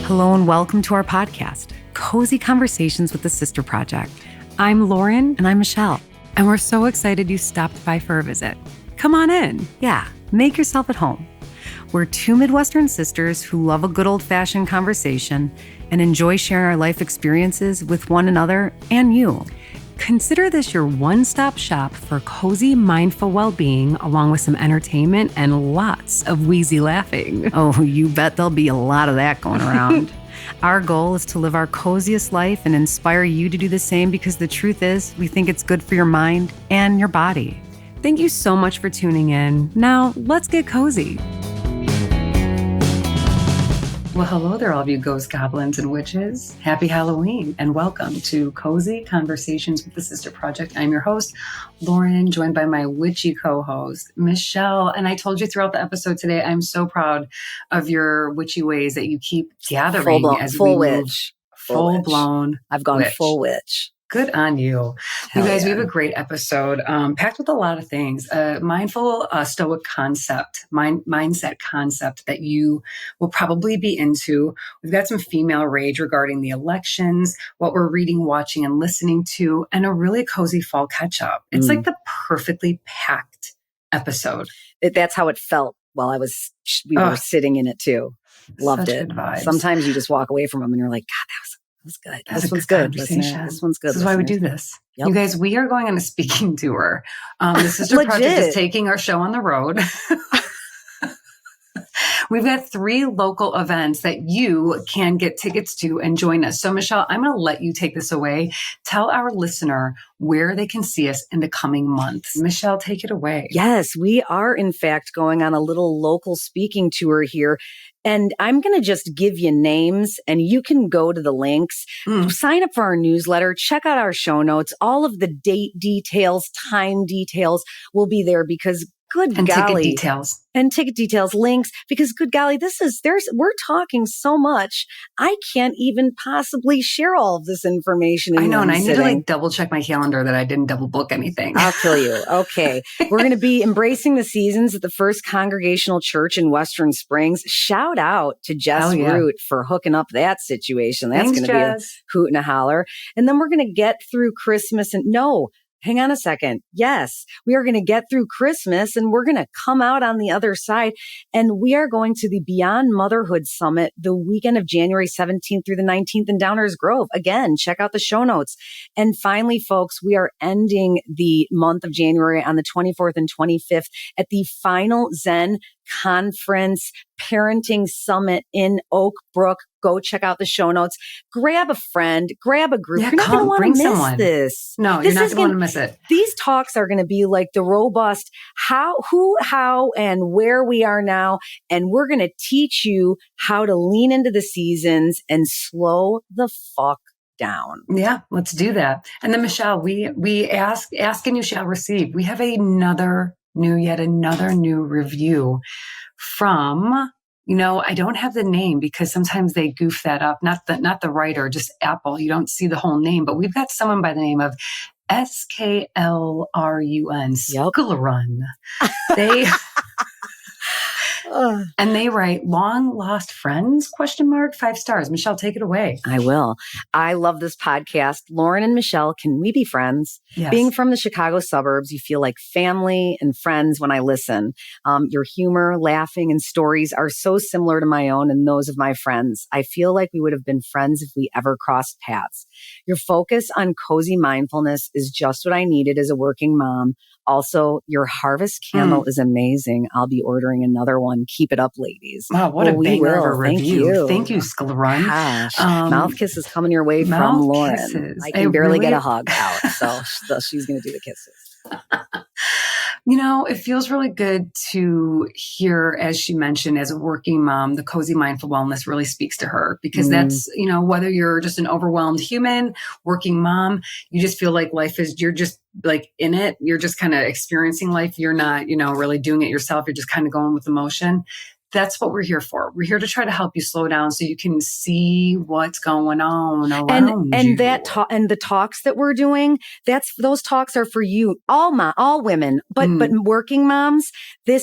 Hello and welcome to our podcast, Cozy Conversations with the Sister Project. I'm Lauren and I'm Michelle, and we're so excited you stopped by for a visit. Come on in. Yeah, make yourself at home. We're two Midwestern sisters who love a good old-fashioned conversation and enjoy sharing our life experiences with one another and you. Consider this your one-stop shop for cozy, mindful well-being, along with some entertainment and lots of wheezy laughing. Oh, you bet there'll be a lot of that going around. Our goal is to live our coziest life and inspire you to do the same, because the truth is, we think it's good for your mind and your body. Thank you so much for tuning in. Now, let's get cozy. Well, hello there, all of you ghosts, goblins, and witches. Happy Halloween, and welcome to Cozy Conversations with the Sister Project. I'm your host, Lauren, joined by my witchy co-host, Michelle. And I told you throughout the episode today, I'm so proud of your witchy ways that you keep gathering full witch. Full-blown I've gone witch. full witch. Good on you. Hell You guys, yeah. We have a great episode packed with a lot of things. Mindful stoic concept, mindset concept that you will probably be into. We've got some female rage regarding the elections, what we're reading, watching, and listening to, and a really cozy fall catch-up. It's like the perfectly packed episode. That's how it felt while we were sitting in it too. Loved Such it. good vibes. Sometimes you just walk away from them and you're like, God, that was good. This one's good. This one's good. This is why we do this. Yep. You guys, we are going on a speaking tour. The Sister Project is taking our show on the road. We've got 3 local events that you can get tickets to and join us. So, Michelle, I'm going to let you take this away. Tell our listener where they can see us in the coming months. Michelle, take it away. Yes, we are, in fact, going on a little local speaking tour here. And I'm going to just give you names and you can go to the links, sign up for our newsletter, check out our show notes. All of the date details, time details will be there, because ticket details, links, because good golly, we're talking so much. I can't even possibly share all of this information. I know. And I need to double check my calendar that I didn't double book anything. I'll kill you. Okay. We're going to be embracing the seasons at the First Congregational Church in Western Springs. Shout out to Jess Root for hooking up that situation. That's going to be a hoot and a holler. And then we're going to get through Christmas hang on a second. Yes, we are going to get through Christmas and we're going to come out on the other side. And we are going to the Beyond Motherhood Summit the weekend of January 17th through the 19th in Downers Grove. Again, check out the show notes. And finally, folks, we are ending the month of January on the 24th and 25th at the final Zen Conference Parenting Summit in Oak Brook. Go check out the show notes. Grab a friend, grab a group. Yeah, you're not going to want to miss this. No, you're not going to want to miss it. These talks are going to be like the robust how, and where we are now. And we're going to teach you how to lean into the seasons and slow the fuck down. Yeah, let's do that. And then, Michelle, we ask and you shall receive. We have yet another new review from, I don't have the name because sometimes they goof that up. Not the writer, just Apple. You don't see the whole name, but we've got someone by the name of SKLRUN, Skillerun. They and they write, long lost friends, ? 5 stars. Michelle, take it away. I will. I love this podcast. Lauren and Michelle, can we be friends? Yes. Being from the Chicago suburbs, you feel like family and friends when I listen. Your humor, laughing, and stories are so similar to my own and those of my friends. I feel like we would have been friends if we ever crossed paths. Your focus on cozy mindfulness is just what I needed as a working mom. Also, your harvest candle is amazing. I'll be ordering another one. Keep it up, ladies. Wow, what a banger of a review. Thank you, Skillerun. Gosh, mouth kisses coming your way from Lauren. Kisses. I can barely get a hug out, so she's going to do the kisses. It feels really good to hear, as she mentioned, as a working mom, the cozy mindful wellness really speaks to her, because that's, whether you're just an overwhelmed human, working mom, you just feel like you're just like in it. You're just kind of experiencing life. You're not, really doing it yourself. You're just kind of going with emotion. That's what we're here for. We're here to try to help you slow down so you can see what's going on around you. And the talks that we're doing, those talks are for you, all women, but working moms.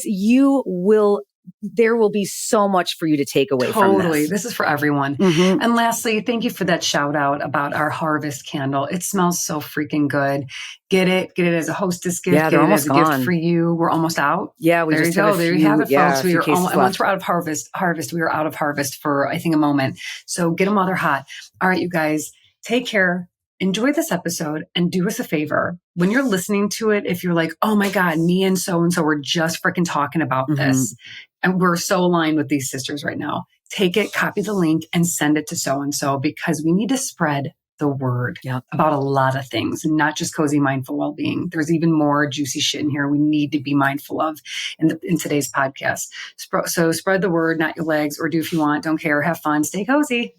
You will there will be so much for you to take away from this. Totally. This is for everyone. Mm-hmm. And lastly, thank you for that shout out about our harvest candle. It smells so freaking good. Get it as a hostess gift. Yeah, get it as a gone. gift for you. We're almost out. Yeah, there you go. There you have it, folks. We are once we're out of harvest, we are out of harvest for, I think, a moment. So get them while they're hot. All right, you guys, take care. Enjoy this episode and do us a favor. When you're listening to it, if you're like, oh my God, me and so were just freaking talking about this. And we're so aligned with these sisters right now. Take it, copy the link and send it to so-and-so because we need to spread the word about a lot of things and not just cozy mindful well-being. There's even more juicy shit in here we need to be mindful of in today's podcast. So spread the word, not your legs, or do if you want, don't care, have fun, stay cozy.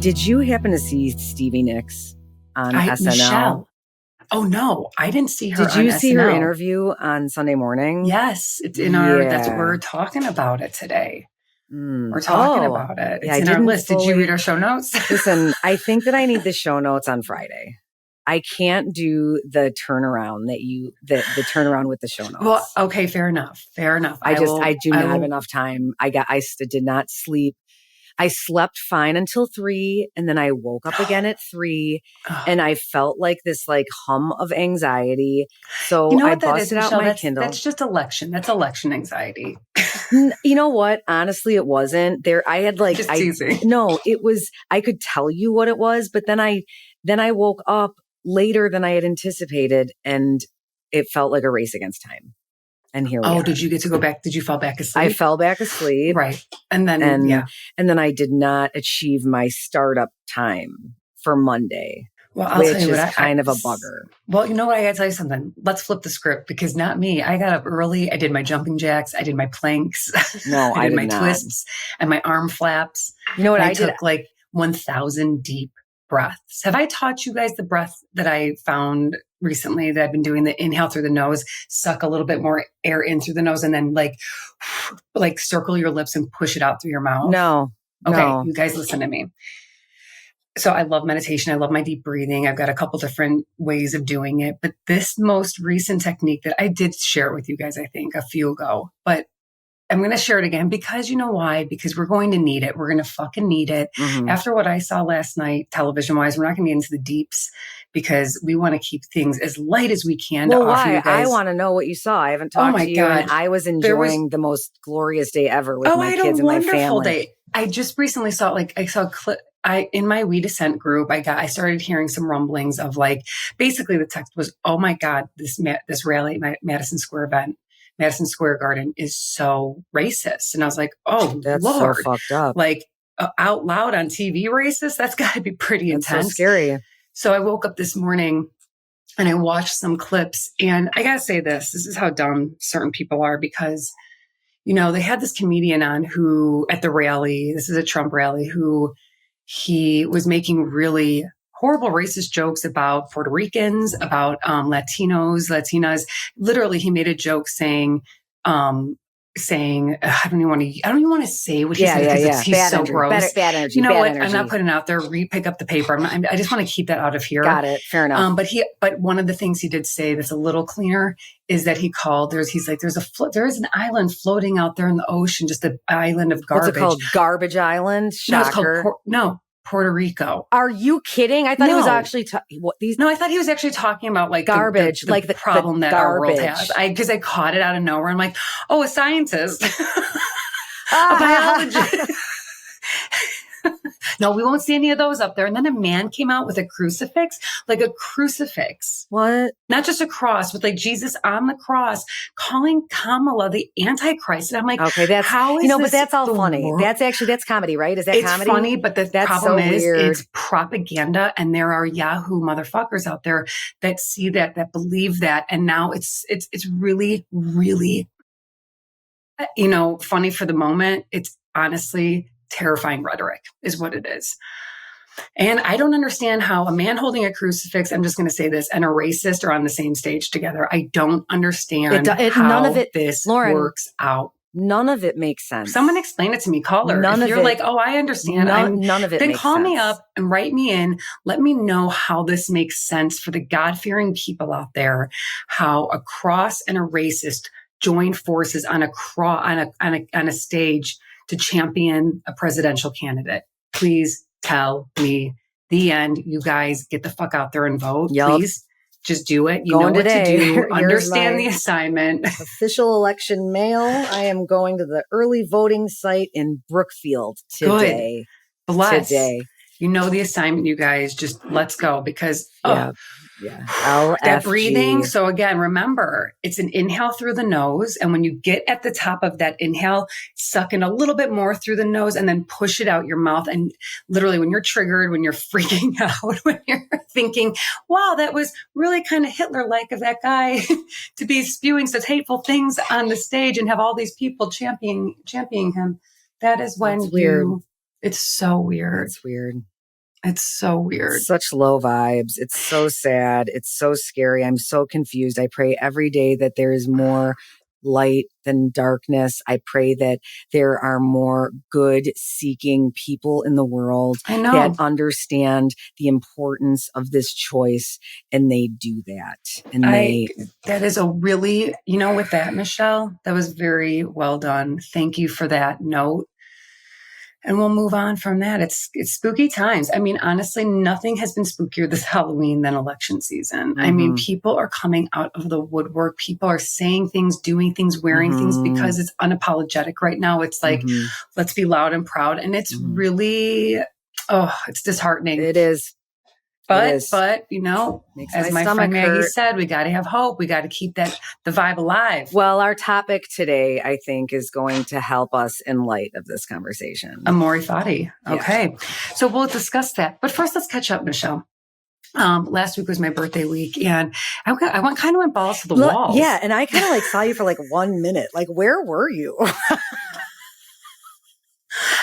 Did you happen to see Stevie Nicks on SNL? Michelle. Oh no, I didn't see her. Did you see her interview on Sunday morning? Yes, it's in our. That's we're talking about it today. We're talking about it. It's in our list. Did you read our show notes? Listen, I think that I need the show notes on Friday. I can't do the turnaround the turnaround with the show notes. Well, okay, fair enough. I do not have enough time. I did not sleep. I slept fine until 3, and then I woke up again at 3, and I felt like this hum of anxiety. So I busted out my Kindle. That's just election. That's election anxiety. You know what? Honestly, it wasn't. I had just teasing. No, it was. I could tell you what it was, but then I woke up later than I had anticipated, and it felt like a race against time. And here we are. Did you get to go back? Did you fall back asleep? I fell back asleep. Right. And then, and then I did not achieve my startup time for Monday, which is kind of a bugger. Well, you know what? I got to tell you something. Let's flip the script because not me. I got up early. I did my jumping jacks. I did my planks. No, I did my not. Twists and my arm flaps. You know what? I took 1,000 deep breaths. Have I taught you guys the breath that I found recently that I've been doing? The inhale through the nose, suck a little bit more air in through the nose, and then like circle your lips and push it out through your mouth. No. Okay, you guys listen to me. So I love meditation. I love my deep breathing. I've got a couple different ways of doing it, but this most recent technique that I did share with you guys, I think a few ago, but I'm going to share it again because you know why? Because we're going to need it. We're going to fucking need it. Mm-hmm. After what I saw last night, television-wise, we're not going to get into the deeps because we want to keep things as light as we can. Well, to offer why? You guys. I want to know what you saw. I haven't talked to you, and I was enjoying the most glorious day ever with my kids and my family. Day. I just recently saw I saw a clip. In my We Descent group, I started hearing some rumblings of basically the text was, oh my God, this rally, Madison Square Garden is so racist. And I was like, oh, that's Lord. So fucked up. Out loud on TV racist? That's got to be pretty intense. So scary. So I woke up this morning and I watched some clips. And I got to say this is how dumb certain people are because, they had this comedian on who at the rally, this is a Trump rally, who he was making really horrible racist jokes about Puerto Ricans, about Latinas. Literally, he made a joke saying, I don't even want to say what he said because he's bad so energy. gross. Bad energy. You know bad what? Energy. I'm not putting it out there. Pick up the paper. I just want to keep that out of here. Got it. Fair enough. But one of the things he did say that's a little cleaner is that there is an island floating out there in the ocean, just an island of garbage. What's it called? Garbage Island? Shocker. No, it's called Puerto Rico. Are you kidding? I thought he was actually I thought he was actually talking about garbage, the problem that our world has. Because I caught it out of nowhere. I'm like, oh, a scientist, a biologist. No, we won't see any of those up there. And then a man came out with a crucifix. What? Not just a cross, with Jesus on the cross, calling Kamala the Antichrist. And I'm like, okay, that's how is but that's all funny. World? That's comedy, right? Is that comedy? It's funny, but the problem is it's propaganda, and there are Yahoo motherfuckers out there that see that believe that, and now it's really, really, funny for the moment. It's honestly terrifying rhetoric is what it is. And I don't understand how a man holding a crucifix, I'm just going to say this, and a racist are on the same stage together. I don't understand how none of it, this Lauren, works out. None of it makes sense. Someone explain it to me. Call her. If you're like, oh, I understand. None of it then makes call sense. me up and write me in. Let me know how this makes sense for the God-fearing people out there, how a cross and a racist join forces on a stage to champion a presidential candidate. Please tell me. The end. You guys get the fuck out there and vote. Yep. Please. Just do it. You know what to do. Understand the assignment. Official election mail. I am going to the early voting site in Brookfield today. Good. Bless. Today. You know the assignment, you guys. Just let's go because that breathing. So again, remember, it's an inhale through the nose. And when you get at the top of that inhale, suck in a little bit more through the nose and then push it out your mouth. And literally when you're triggered, when you're freaking out, when you're thinking, wow, that was really kind of Hitler-like of that guy to be spewing such hateful things on the stage and have all these people championing him. That is when it's so weird. It's weird. It's so weird. Such low vibes. It's so sad. It's so scary. I'm so confused. I pray every day that there is more light than darkness. I pray that there are more good seeking people in the world that understand the importance of this choice, and they do that. And that is a really, with that, Michelle, that was very well done. Thank you for that note. And we'll move on from that. It's spooky times. I mean, honestly, nothing has been spookier this Halloween than election season. Mm-hmm. I mean, people are coming out of the woodwork. People are saying things, doing things, wearing things because it's unapologetic right now. It's like, let's be loud and proud. And it's really, it's disheartening. It is. But as my friend Maggie said, we got to have hope. We got to keep the vibe alive. Well, our topic today, I think, is going to help us in light of this conversation. Amor Fati. Okay. Yeah. So we'll discuss that. But first, let's catch up, Michelle. Last week was my birthday week, and I went balls to the walls. Yeah, and I kind of saw you for 1 minute. Where were you?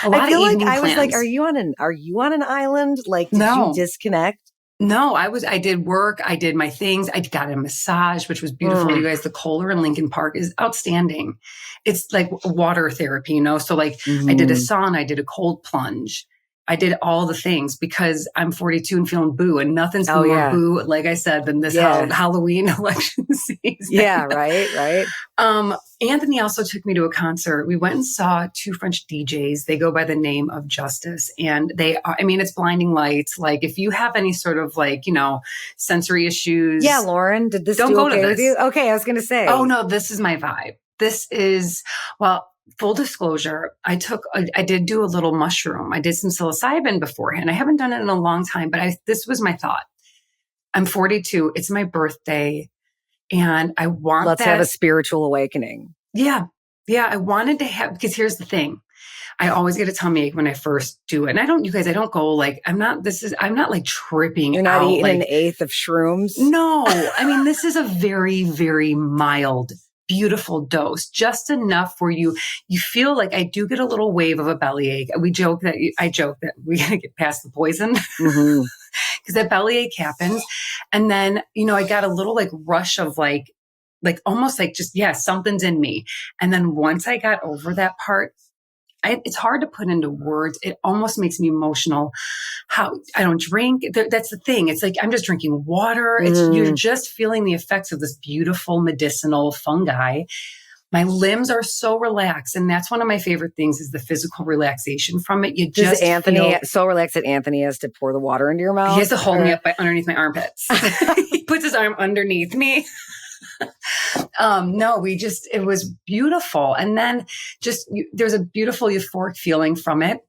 I feel like I was are you on an island? Did you disconnect? No, I did work. I did my things. I got a massage, which was beautiful. You guys, the Kohler in Lincoln Park is outstanding. It's like water therapy, So I did a sauna, I did a cold plunge. I did all the things because I'm 42 and feeling boo, and nothing's more boo, like I said, than this Halloween election season. Yeah, right. Anthony also took me to a concert. We went and saw two French DJs. They go by the name of Justice, and it's blinding lights. If you have any sort of sensory issues. Yeah, Lauren, did this do okay with you? Okay, I was going to say. Oh no, this is my vibe. This is, full disclosure, I did do a little mushroom. I did some psilocybin beforehand. I haven't done it in a long time, but this was my thought. I'm 42. It's my birthday. And I want Let's have a spiritual awakening. Yeah. Yeah. I wanted to have, because here's the thing. I always get a tummy ache when I first do it. And I don't go I'm not tripping. You're not eating an eighth of shrooms? No. This is a very, very mild, beautiful dose, just enough where you feel like I do get a little wave of a bellyache. I joke that we got to get past the poison because that bellyache happens. And then, I got a little rush of almost something's in me. And then once I got over that part, it's hard to put into words. It almost makes me emotional. How I don't drink. That's the thing. It's I'm just drinking water. You're just feeling the effects of this beautiful medicinal fungi. My limbs are so relaxed. And that's one of my favorite things is the physical relaxation from it. Does Anthony so relaxed that Anthony has to pour the water into your mouth? He has to hold me up underneath my armpits. He puts his arm underneath me. No, it was beautiful. And then there's a beautiful euphoric feeling from it,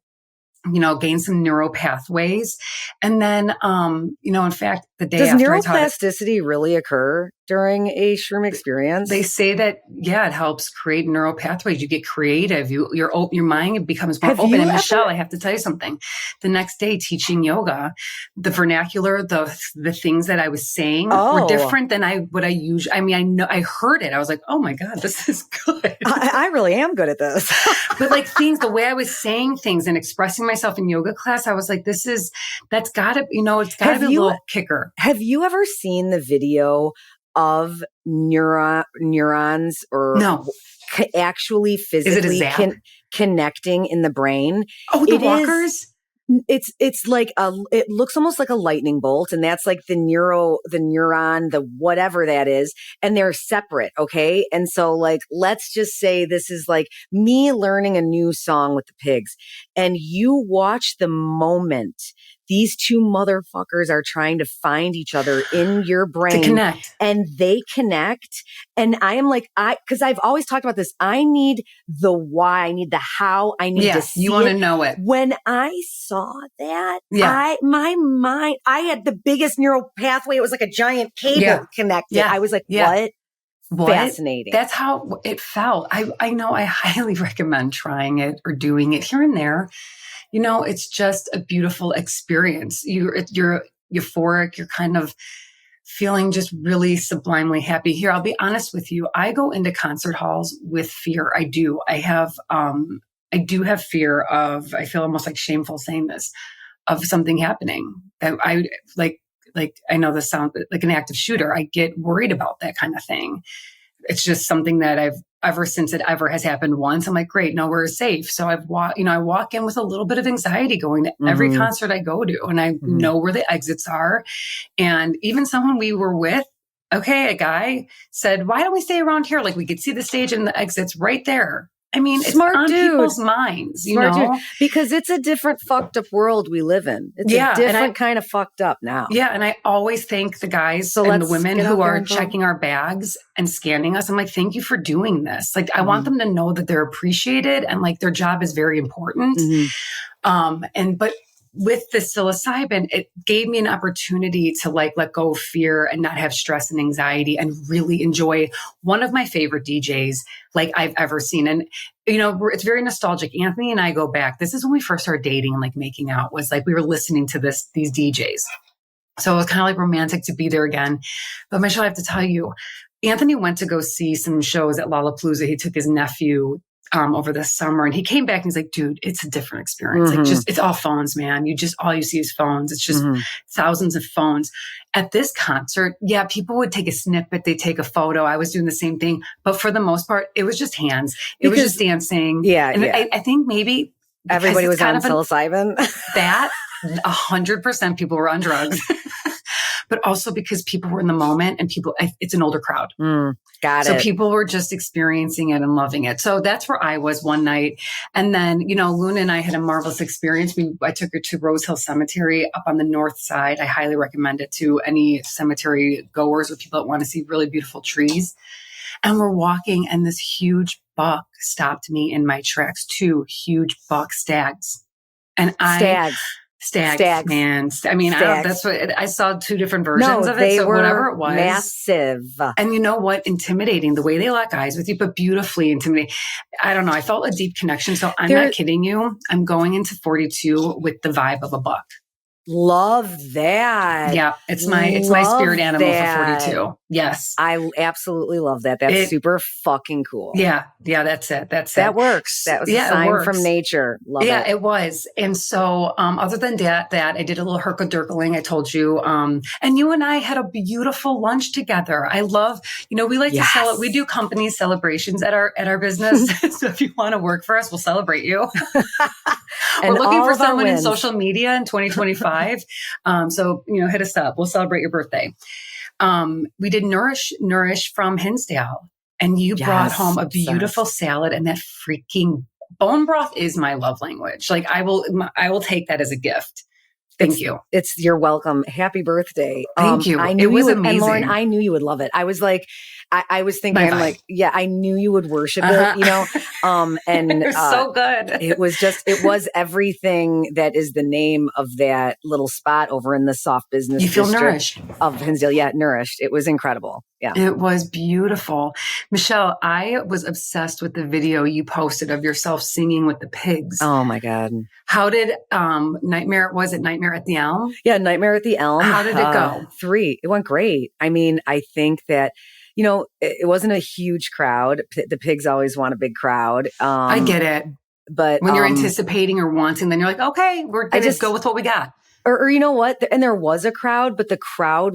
gain some neural pathways. And then, in fact, the day after neuroplasticity really occur during a shroom experience? They say that, it helps create neural pathways. You get creative. Your mind becomes more open. And Michelle, I have to tell you something. The next day teaching yoga, the vernacular, the things that I was saying were different than what I usually, I heard it. I was like, oh my God, this is good. I really am good at this. But the way I was saying things and expressing myself in yoga class, I was like, that's gotta, it's gotta be a little kicker. Have you ever seen the video of neurons or no? actually physically connecting in the brain. Oh, the walkers? It's like it looks almost like a lightning bolt, and that's like the neuron, the whatever that is, and they're separate. Okay. And so like, let's just say this is like me learning a new song with the pigs, and you watch the moment these two motherfuckers are trying to find each other in your brain to connect, and they connect. And I am like, cause I've always talked about this. I need the why, I need the how, I need to see you want to know it. When I saw that, my mind, I had the biggest neural pathway. It was like a giant cable connected. I was like, what? Fascinating. That's how it felt. I know I highly recommend trying it or doing it here and there. You know, it's just a beautiful experience. You're euphoric. You're kind of feeling just really sublimely happy. Here, I'll be honest with you. I go into concert halls with fear. I do. I do have fear of, I feel almost like shameful saying this, of something happening. I I know this sounds like an active shooter. I get worried about that kind of thing. It's just something that ever since it ever has happened once, I'm like, great, no, we're safe. So I walk in with a little bit of anxiety going to every concert I go to, and I know where the exits are. And even someone we were with, a guy said, why don't we stay around here? Like we could see the stage and the exits right there. I mean, Smart it's on dude. people's minds, Smart dude. Because it's a different fucked up world we live in. It's a different kind of fucked up now. Yeah. And I always thank the guys and the women who are checking our bags and scanning us. I'm like, thank you for doing this. Like, I want them to know that they're appreciated and like their job is very important. But with the psilocybin, it gave me an opportunity to like let go of fear and not have stress and anxiety and really enjoy one of my favorite DJs like I've ever seen. And, you know, it's very nostalgic. Anthony and I go back. This is when we first started dating and like making out, was like we were listening to these DJs. So it was kind of like romantic to be there again. But Michelle, I have to tell you, Anthony went to go see some shows at Lollapalooza. He took his nephew over the summer, and he came back and he's like, dude, it's a different experience. Like it's all phones, man. All you see is phones. It's just thousands of phones. At this concert, people would take a snippet. They take a photo. I was doing the same thing, but for the most part, it was just hands. It was just dancing. I think maybe everybody was on psilocybin. That 100% people were on drugs. But also because people were in the moment and it's an older crowd. Got it. So people were just experiencing it and loving it. So that's where I was one night. And then, you know, Luna and I had a marvelous experience. I took her to Rose Hill Cemetery up on the north side. I highly recommend it to any cemetery goers or people that want to see really beautiful trees. And we're walking, and this huge buck stopped me in my tracks. 2 huge buck stags. And Stags, man. I mean, that's what I saw 2 different versions of it. So whatever it was, massive. And you know what? Intimidating, the way they lock eyes with you, but beautifully intimidating. I don't know. I felt a deep connection. So I'm not kidding you. I'm going into 42 with the vibe of a buck. Love that. Yeah. It's my spirit animal for 42. Yes. I absolutely love that. That's super fucking cool. Yeah. Yeah. That's it. That works. That was a sign from nature. Love it. Yeah, it was. And so, other than that, I did a little herkadurkling, I told you. And you and I had a beautiful lunch together. I love, you know, we like to we do company celebrations at our business. So if you want to work for us, we'll celebrate you. We're looking for someone in social media in 2025. So, you know, hit us up. We'll celebrate your birthday. We did Nourish from Hinsdale, and you brought home a beautiful salad, and that freaking bone broth is my love language. Like I will take that as a gift. Thank you. You're welcome. Happy birthday. Thank you. I knew it was amazing. And Lauren, I knew you would love it. I was like, I was thinking, I knew you would worship it, you know? And it was so good. It was everything that is the name of that little spot over in the soft business you feel nourished of Hinsdale. Yeah. Nourished. It was incredible. Yeah. It was beautiful. Michelle, I was obsessed with the video you posted of yourself singing with the pigs. Oh my God. How did, Nightmare at the Elm? Yeah. Nightmare at the Elm. How did it go? 3. It went great. I mean, I think that, you know, it wasn't a huge crowd. The pigs always want a big crowd. I get it. But when you're anticipating or wanting, then you're like, okay, we're going to go with what we got. Or you know what? And there was a crowd, but the crowd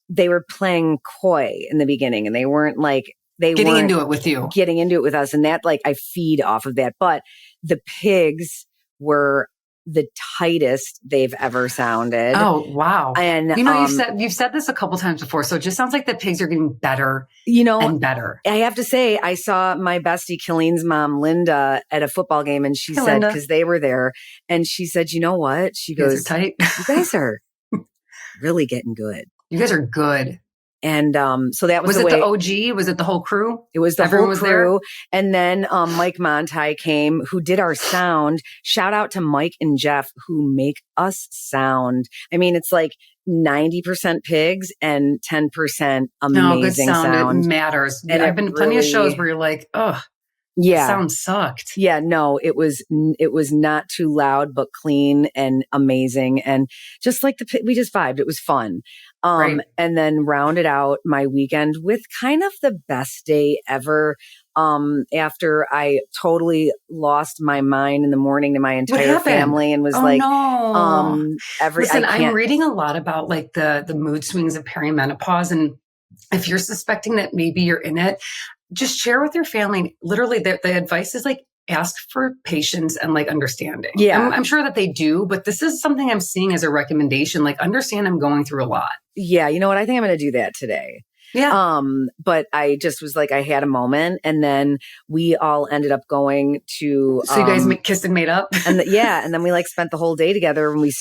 they were playing coy in the beginning, and they weren't like They getting weren't into it with you, getting into it with us. And that, like, I feed off of that. But the pigs were the tightest they've ever sounded. Oh, wow. And you've said this a couple times before, so it just sounds like the pigs are getting better, and better. I have to say, I saw my bestie Killeen's mom, Linda, at a football game, and she said, because they were there, and she said, you know what? She goes, tight. You guys are really getting good. You guys are good. And so that was the OG? Was it the whole crew? It was the whole crew. And then Mike Monti came, who did our sound. Shout out to Mike and Jeff, who make us sound. I mean, it's like 90% pigs and 10% amazing sound. It matters. And I've been plenty of shows where you're like, oh, yeah, sound sucked. Yeah, no, it was not too loud, but clean and amazing. And just like we just vibed. It was fun. Right. And then rounded out my weekend with kind of the best day ever. After I totally lost my mind in the morning to my entire family and was I'm reading a lot about like the mood swings of perimenopause. And if you're suspecting that maybe you're in it, just share with your family. Literally, the advice is like, ask for patience and like understanding. Yeah. I'm sure that they do, but this is something I'm seeing as a recommendation. Like, understand I'm going through a lot. Yeah. You know what? I think I'm going to do that today. Yeah. But I just was like, I had a moment, and then we all ended up going to. So you guys kissed and made up, and and then we like spent the whole day together. When we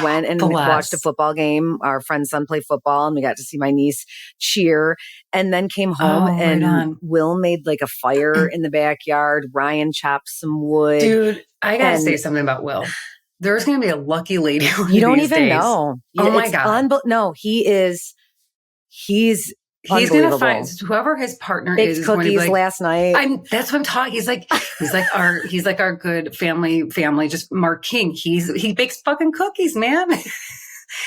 went and watched a football game. Our friend's son played football, and we got to see my niece cheer. And then came home, and Will made like a fire in the backyard. Ryan chopped some wood. Dude, I gotta say something about Will. There's going to be a lucky lady. You don't even know. Oh my God! No, he's. He's going to find whoever his partner is. Baked cookies last night. That's what I'm talking. He's like our good family. Just Mark King. He bakes fucking cookies, man.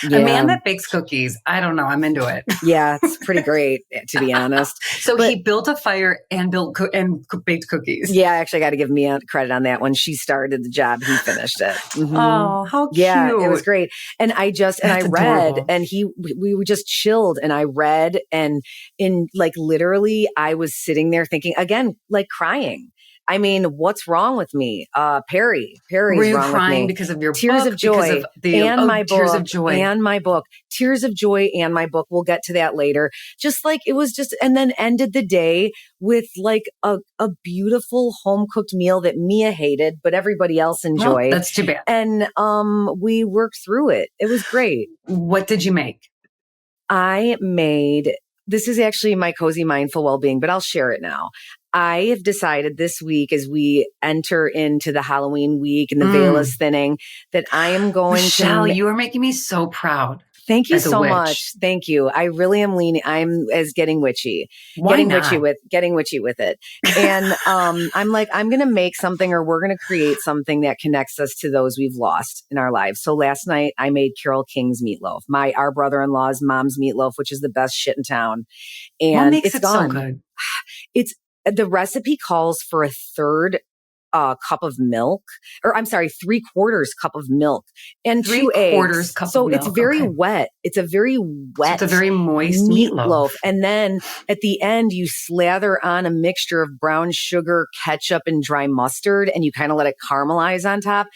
Yeah. A man that bakes cookies. I don't know. I'm into it. Yeah, it's pretty great, to be honest. So he built a fire and baked cookies. Yeah, actually, I got to give Mia credit on that. When she started the job, he finished it. Mm-hmm. Oh, how cute! Yeah, it was great. And I read, and we just chilled, and I read, and in like literally, I was sitting there thinking again, like crying. I mean, what's wrong with me? Perry's wrong with me. Were you crying because of your Tears book? Of Joy and my book. Tears of Joy and my book. Tears of Joy and my book. We'll get to that later. Just like it was just, and then ended the day with like a beautiful home cooked meal that Mia hated, but everybody else enjoyed. Well, that's too bad. And we worked through it. It was great. What did you make? This is actually my cozy mindful well-being, but I'll share it now. I have decided this week, as we enter into the Halloween week and the veil is thinning, that I am going Michelle, you are making me so proud. Thank you so much. Thank you. I really am I'm getting witchy. Getting witchy with it. And I'm like, I'm going to make something, or we're going to create something that connects us to those we've lost in our lives. So last night I made Carole King's meatloaf, our brother-in-law's mom's meatloaf, which is the best shit in town. And what makes it so good? The recipe calls for a third cup of milk, or I'm sorry, 3/4 cup of milk and 2 eggs. So it's very wet. It's a very wet, it's a very moist meatloaf. And then at the end, you slather on a mixture of brown sugar, ketchup, and dry mustard, and you kind of let it caramelize on top.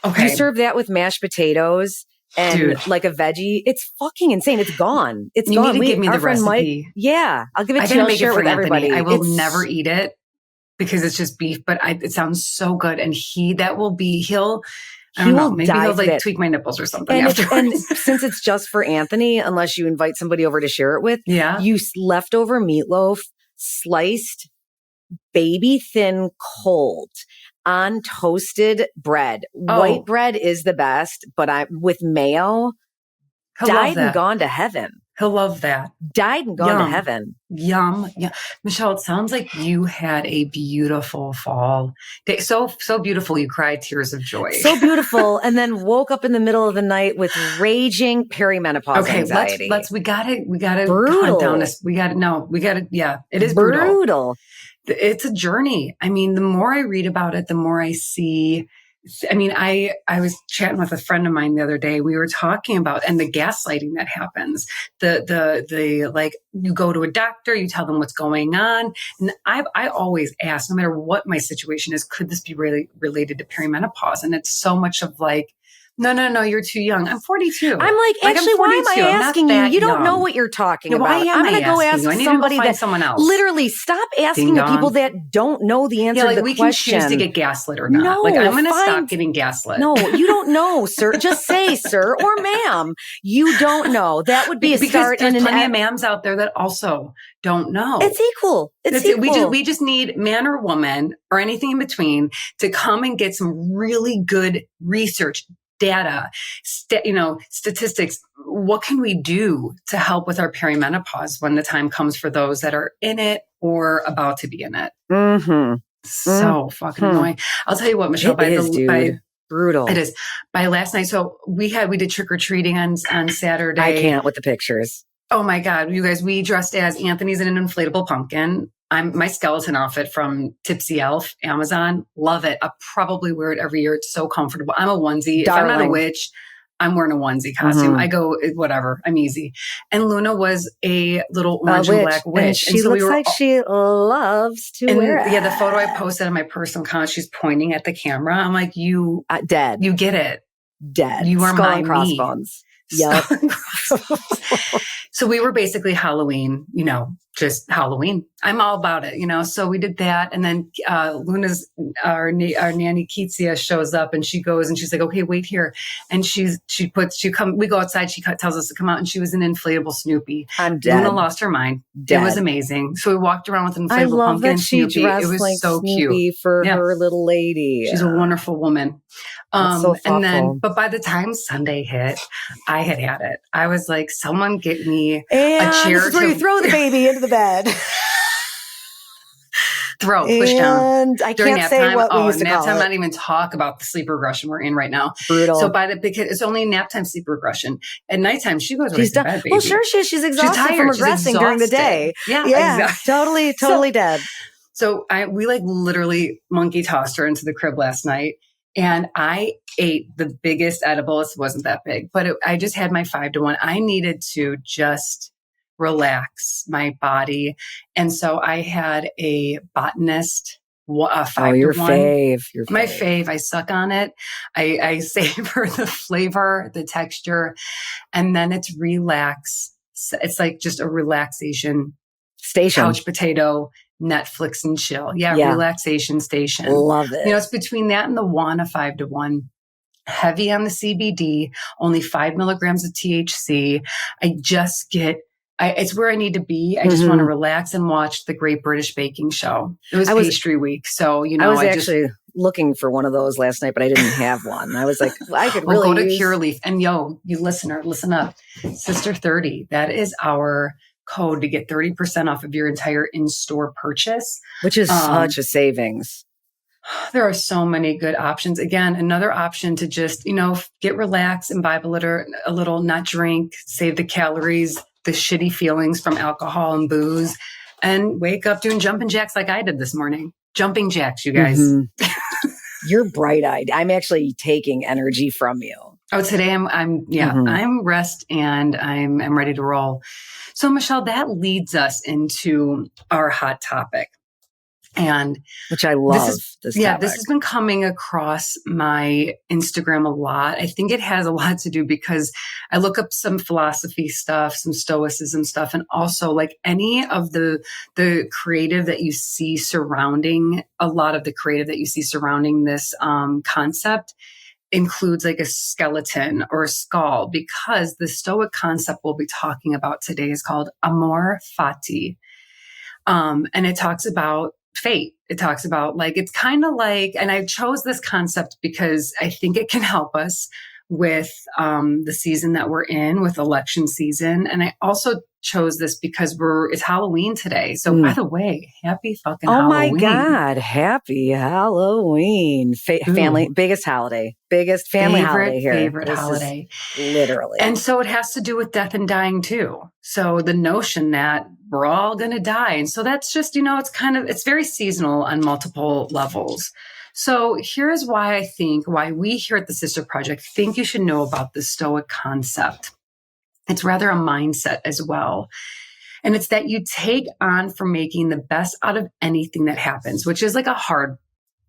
Okay. You serve that with mashed potatoes. And like a veggie, it's fucking insane. It's gone. It's gone. You need to give me the recipe. I'll give it to you. I'll share it with everybody. I will never eat it because it's just beef, but it sounds so good. And maybe he'll like tweak my nipples or something afterwards. And since it's just for Anthony, unless you invite somebody over to share it with, you leftover meatloaf, sliced baby thin cold on toasted bread. White bread is the best, but with mayo, died and gone to heaven. He'll love that. Died and gone to heaven. Yum. Yeah. Michelle, it sounds like you had a beautiful fall. So beautiful. You cried tears of joy. So beautiful. And then woke up in the middle of the night with raging perimenopause anxiety. We gotta hunt down this. It is brutal. It's a journey. I mean, the more I read about it, the more I see I mean, I was chatting with a friend of mine the other day. We were talking about, and the gaslighting that happens, the like, you go to a doctor, you tell them what's going on. And I always ask, no matter what my situation is, could this be really related to perimenopause? And it's so much of like, no, you're too young. I'm 42. I'm like actually, why am I asking you? You don't know what you're talking about. I'm going to go ask somebody that someone else. Literally, stop asking the people that don't know the answer to the we question. Can choose to get gaslit or not. No, like I'm going to stop getting gaslit. No, you don't know, sir. Just say, sir or ma'am. You don't know. That would be a start. There's plenty of ma'ams out there that also don't know. It's equal. It's equal. We just need man or woman or anything in between to come and get some really good research. Data, statistics. What can we do to help with our perimenopause when the time comes for those that are in it or about to be in it? Mm-hmm. So fucking annoying. I'll tell you what, Michelle. Brutal. It is. By last night, so we did trick or treating on Saturday. I can't with the pictures. Oh my God, you guys! We dressed as Anthony's in an inflatable pumpkin. My skeleton outfit from Tipsy Elf, Amazon. Love it. I probably wear it every year. It's so comfortable. I'm a onesie. Darling. If I'm not a witch, I'm wearing a onesie costume. I go, whatever. I'm easy. And Luna was a little orange and black witch. And she looks like she loves to wear it. Yeah, the photo I posted on my personal account, she's pointing at the camera. I'm like, you dead. You get it. Dead. You are Skull my and crossbones. Yep. So we were basically Halloween, just Halloween. I'm all about it, So we did that. And then Luna's, our nanny Keitsia shows up and she goes and she's like, okay, wait here. And we go outside. She tells us to come out and she was an inflatable Snoopy. I'm dead. Luna lost her mind. Dead. It was amazing. So we walked around with an inflatable I love pumpkin that she Snoopy. dressed It was like so Snoopy cute for her little lady. She's a wonderful woman. That's so thoughtful. But by the time Sunday hit, I had it. I was like, someone get me and a chair. This is where you throw the baby into the bed. Push down. And I can't say what we used to call it. Not even talk about the sleep regression we're in right now. Brutal. So because it's only nap time sleep regression. At nighttime, she goes right to bed, baby. Well, sure she is. She's exhausted from regressing during the day. Yeah, exactly. Totally dead. So we literally monkey tossed her into the crib last night. And I ate the biggest edible. It wasn't that big, but I just had my 5-to-1. I needed to just relax my body. And so I had a botanist, 5-to-1. Your fave. My fave. I suck on it. I savor the flavor, the texture, and then it's relax. It's like just a relaxation station. Couch potato, Netflix and chill. Yeah. Relaxation station. Love it. It's between that and the Wana 5-to-1. Heavy on the CBD, only 5 milligrams of THC. It's where I need to be. I just want to relax and watch the Great British Baking Show. It was pastry week. So, I was actually looking for one of those last night, but I didn't have one. I was like, I could really go to Cureleaf. And you listener, listen up. Sister 30. That is our code to get 30% off of your entire in-store purchase. Which is such a savings. There are so many good options. Again, another option to just, get relaxed, imbibe a little, not drink, save the calories, the shitty feelings from alcohol and booze, and wake up doing jumping jacks like I did this morning. Jumping jacks, you guys. Mm-hmm. You're bright-eyed. I'm actually taking energy from you. Oh, today I'm rest and I'm ready to roll. So Michelle, that leads us into our hot topic. And which I love this topic. This has been coming across my Instagram a lot. I think it has a lot to do because I look up some philosophy stuff, some stoicism stuff, and also like any of the creative that you see surrounding this concept includes like a skeleton or a skull, because the Stoic concept we'll be talking about today is called Amor, Fati. And it talks about fate. It talks about it's kind of like, and I chose this concept because I think it can help us with the season that we're in, with election season. And I also chose this because it's Halloween today. So by the way, happy fucking Halloween. Oh my God. Happy Halloween. Family, biggest holiday, biggest family holiday here. Favorite holiday. Literally. And so it has to do with death and dying too. So the notion that we're all going to die. And so that's just, it's very seasonal on multiple levels. So here's why we here at the Sister Project think you should know about the Stoic concept. It's rather a mindset as well. And it's that you take on for making the best out of anything that happens, which is like a hard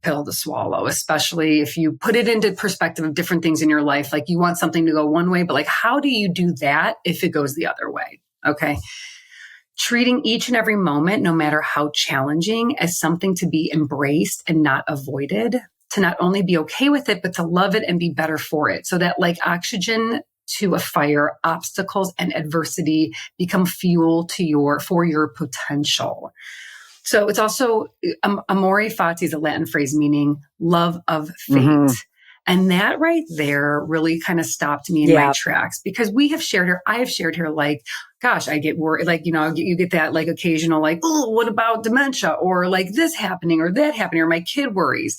pill to swallow, especially if you put it into perspective of different things in your life. Like you want something to go one way, but like, how do you do that if it goes the other way? Okay. Treating each and every moment, no matter how challenging, as something to be embraced and not avoided, to not only be okay with it, but to love it and be better for it. So that like oxygen to a fire, obstacles and adversity become fuel for your potential. So it's also, Amor Fati is a Latin phrase meaning love of fate. Mm-hmm. And that right there really kind of stopped me in my tracks, because I have shared here, like, gosh, I get worried, like, you get that like occasional, like, oh, what about dementia, or like this happening or that happening, or my kid worries.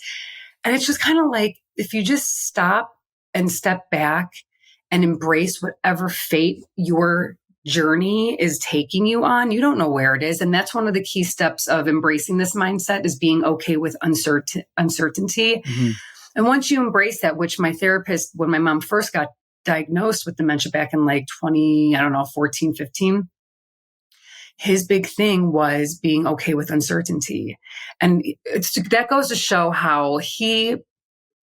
And it's just kind of like, if you just stop and step back and embrace whatever fate your journey is taking you on, you don't know where it is. And that's one of the key steps of embracing this mindset, is being okay with uncertainty. Mm-hmm. And once you embrace that, which my therapist, when my mom first got diagnosed with dementia back in like 14, 15, his big thing was being okay with uncertainty. And that goes to show how he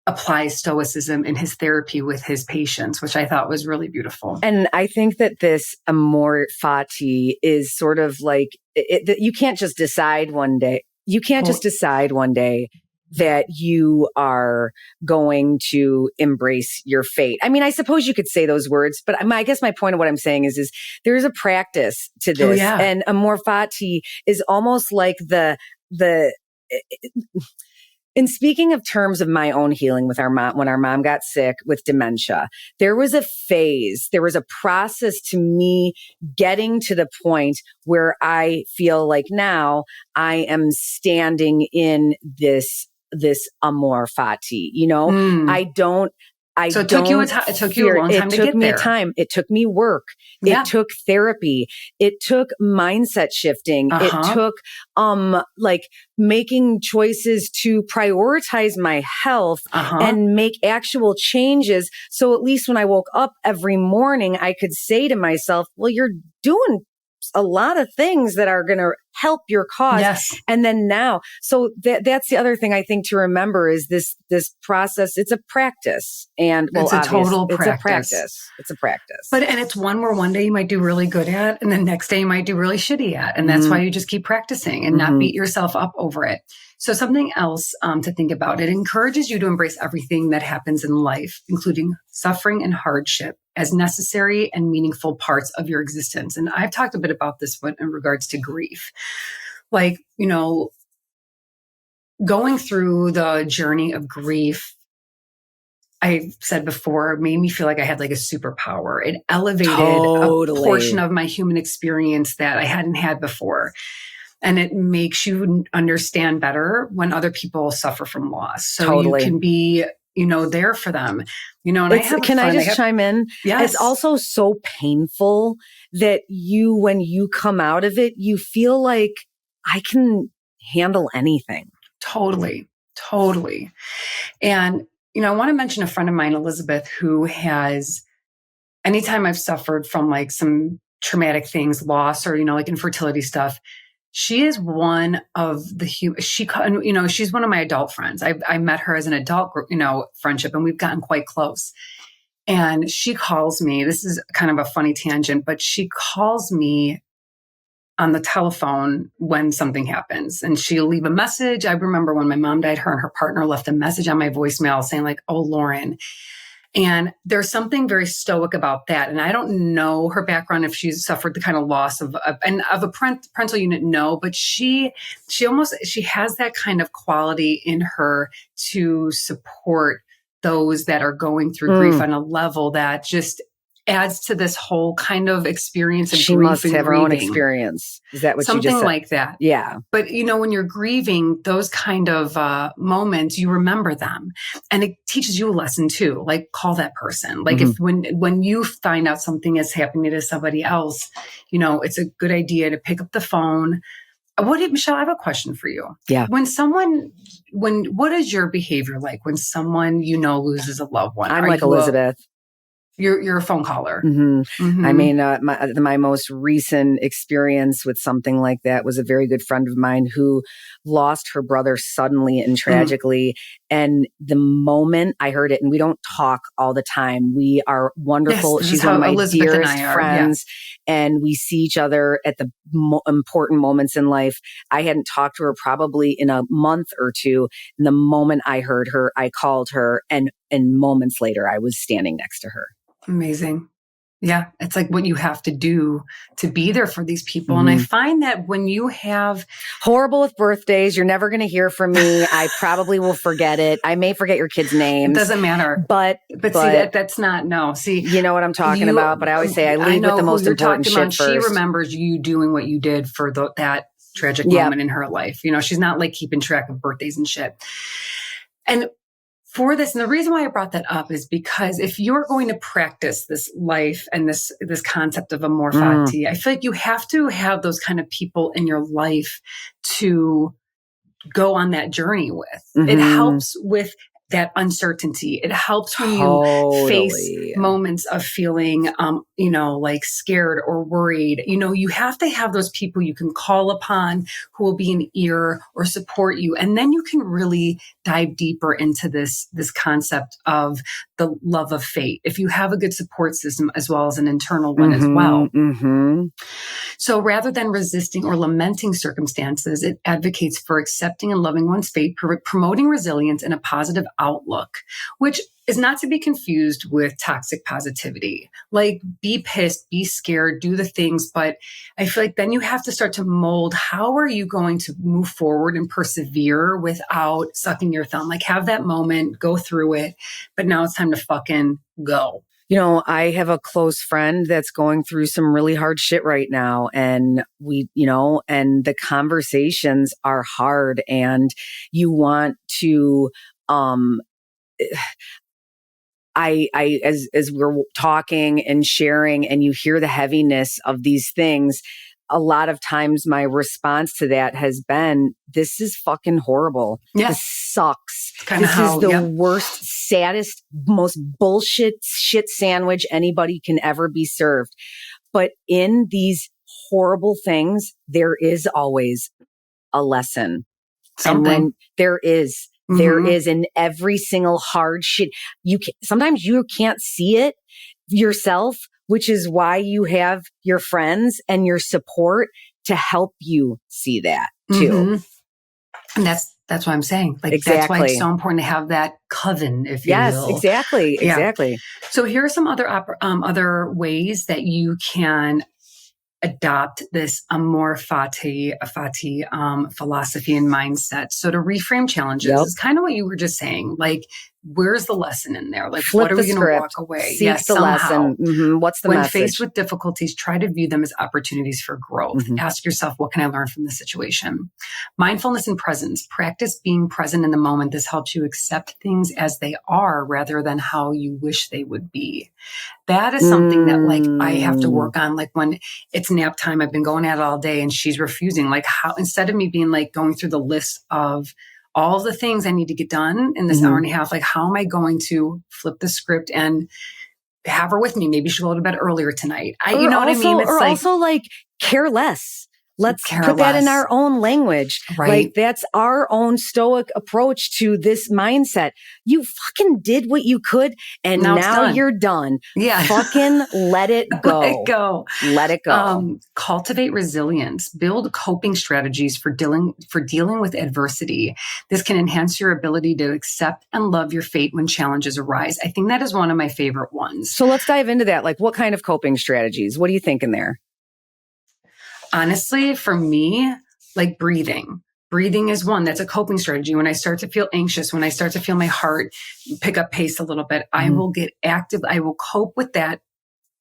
applies Stoicism in his therapy with his patients, which I thought was really beautiful. And I think that this Amor Fati is sort of like, you can't just decide one day. You can't just decide one day that you are going to embrace your fate. I mean, I suppose you could say those words, but I guess my point of what I'm saying is there's a practice to this. Oh, yeah. And Amor Fati is almost like in speaking of terms of my own healing with our mom, when our mom got sick with dementia, there was a process to me getting to the point where I feel like now I am standing in this Amor Fati, So it took you a long time to get there. It took me time. It took me work. Yeah. It took therapy. It took mindset shifting. Uh-huh. It took, making choices to prioritize my health and make actual changes. So at least when I woke up every morning, I could say to myself, well, you're doing a lot of things that are going to help your cause. Yes. And then now, so that's the other thing I think to remember is this process. It's a practice, and it's a total practice. It's a practice. And it's one where one day you might do really good at, and the next day you might do really shitty at. And that's why you just keep practicing and not beat yourself up over it. So something else to think about, it encourages you to embrace everything that happens in life, including suffering and hardship, as necessary and meaningful parts of your existence. And I've talked a bit about this in regards to grief. Like, going through the journey of grief, I said before, made me feel like I had like a superpower. It elevated a portion of my human experience that I hadn't had before. And it makes you understand better when other people suffer from loss. So you can be, there for them, and can I just chime in? Yes. It's also so painful that when you come out of it, you feel like I can handle anything. Totally. And, I want to mention a friend of mine, Elizabeth, who has, anytime I've suffered from like some traumatic things, loss or, like infertility stuff, she is one of she's one of my adult friends. I met her as an adult group, friendship, and we've gotten quite close. And she calls me, this is kind of a funny tangent, but she calls me on the telephone when something happens, and she'll leave a message. I remember when my mom died, her and her partner left a message on my voicemail saying like, "Oh, Lauren." And there's something very stoic about that. And I don't know her background, if she's suffered the kind of loss of a parental unit, no, but she has that kind of quality in her to support those that are going through grief on a level that just adds to this whole kind of experience of she grief must and have grieving. Her own experience. Is that what something you just said? Like that? Yeah. But when you're grieving, those kind of moments, you remember them, and it teaches you a lesson too. Like, call that person. Like if when you find out something is happening to somebody else, it's a good idea to pick up the phone, Michelle, I have a question for you. Yeah. What is your behavior like when someone loses a loved one? I'm like Elizabeth. You're a phone caller. Mm-hmm. Mm-hmm. I mean, my most recent experience with something like that was a very good friend of mine who lost her brother suddenly and tragically. And the moment I heard it, and we don't talk all the time, we are wonderful. Yes, she's one of my dearest friends, and we see each other at the important moments in life. I hadn't talked to her probably in a month or two. And the moment I heard her, I called her, and moments later, I was standing next to her. Amazing. Yeah. It's like what you have to do to be there for these people. Mm-hmm. And I find that when you have horrible with birthdays, you're never going to hear from me. I probably will forget it. I may forget your kids' names. It doesn't matter. But see, that's not, no. See, you know what I'm talking about, but I always say I lead with the most important shit first. She remembers you doing what you did for that tragic moment in her life. She's not like keeping track of birthdays and shit. And for this, and the reason why I brought that up is because if you're going to practice this life and this concept of Amor Fati, I feel like you have to have those kind of people in your life to go on that journey with. Mm-hmm. It helps with that uncertainty. It helps when you face moments of feeling, like scared or worried. You have to have those people you can call upon who will be an ear or support you. And then you can really dive deeper into this concept of the love of fate. If you have a good support system as well as an internal one as well. Mm-hmm. So rather than resisting or lamenting circumstances, it advocates for accepting and loving one's fate, promoting resilience and a positive outlook, which is not to be confused with toxic positivity. Like, be pissed, be scared, do the things. But I feel like then you have to start to mold, how are you going to move forward and persevere without sucking your thumb? Like, have that moment, go through it, but now it's time to fucking go. I have a close friend that's going through some really hard shit right now. And and the conversations are hard, and you want to, as we're talking and sharing and you hear the heaviness of these things, a lot of times my response to that has been, this is fucking horrible. Yeah. This sucks. This is the worst, saddest, most bullshit shit sandwich anybody can ever be served. But in these horrible things, there is always a lesson. Something. And when there is in every single hard shit. Sometimes you can't see it yourself, which is why you have your friends and your support to help you see that too. Mm-hmm. And that's what I'm saying. Like, exactly. That's why it's so important to have that coven, if you will. Yes, exactly. Yeah. Exactly. So here are some other ways that you can adopt this Amor Fati philosophy and mindset. So to reframe challenges is kind of what you were just saying. Like, where's the lesson in there? Like, what are we going to walk away? Seek the lesson. Mm-hmm. What's the message? When faced with difficulties, try to view them as opportunities for growth. Mm-hmm. Ask yourself, what can I learn from this situation? Mindfulness and presence. Practice being present in the moment. This helps you accept things as they are rather than how you wish they would be. That is something that, like, I have to work on. Like, when it's nap time, I've been going at it all day and she's refusing. Like, how, instead of me being like going through the list of all the things I need to get done in this hour and a half, like, how am I going to flip the script and have her with me? Maybe she'll go to bed earlier tonight. You know what I mean? It's also like, care less. Let's put that in our own language. Right. Like, that's our own stoic approach to this mindset. You fucking did what you could, and now you're done. Yeah. Fucking let it go. Let it go. Let it go. Cultivate resilience. Build coping strategies for dealing with adversity. This can enhance your ability to accept and love your fate when challenges arise. I think that is one of my favorite ones. So let's dive into that. Like, what kind of coping strategies? What are you thinking there? Honestly, for me, like, breathing. Breathing is one. That's a coping strategy. When I start to feel anxious, when I start to feel my heart pick up pace a little bit, I will get active. I will cope with that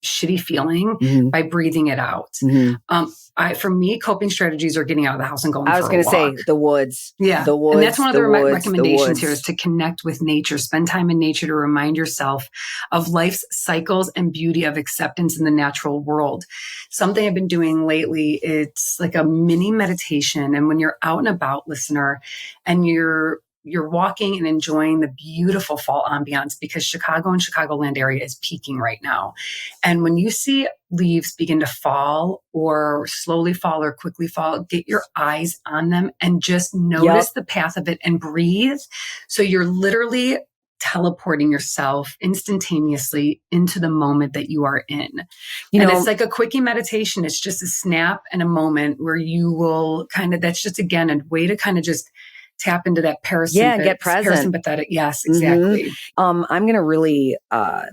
shitty feeling by breathing it out. For me, coping strategies are getting out of the house and going for a walk. I was going to say the woods. Yeah. The woods. And that's one of the recommendations here is to connect with nature, spend time in nature to remind yourself of life's cycles and beauty of acceptance in the natural world. Something I've been doing lately, it's like a mini meditation. And when you're out and about, listener, and you're walking and enjoying the beautiful fall ambiance, because Chicago and Chicagoland area is peaking right now. And when you see leaves begin to fall or slowly fall or quickly fall, get your eyes on them and just notice the path of it and breathe. So you're literally teleporting yourself instantaneously into the moment that you are in. And it's like a quickie meditation. It's just a snap and a moment where you will that's just, again, a way to kind of just tap into that get present. Parasympathetic. Yes, exactly. I'm going to really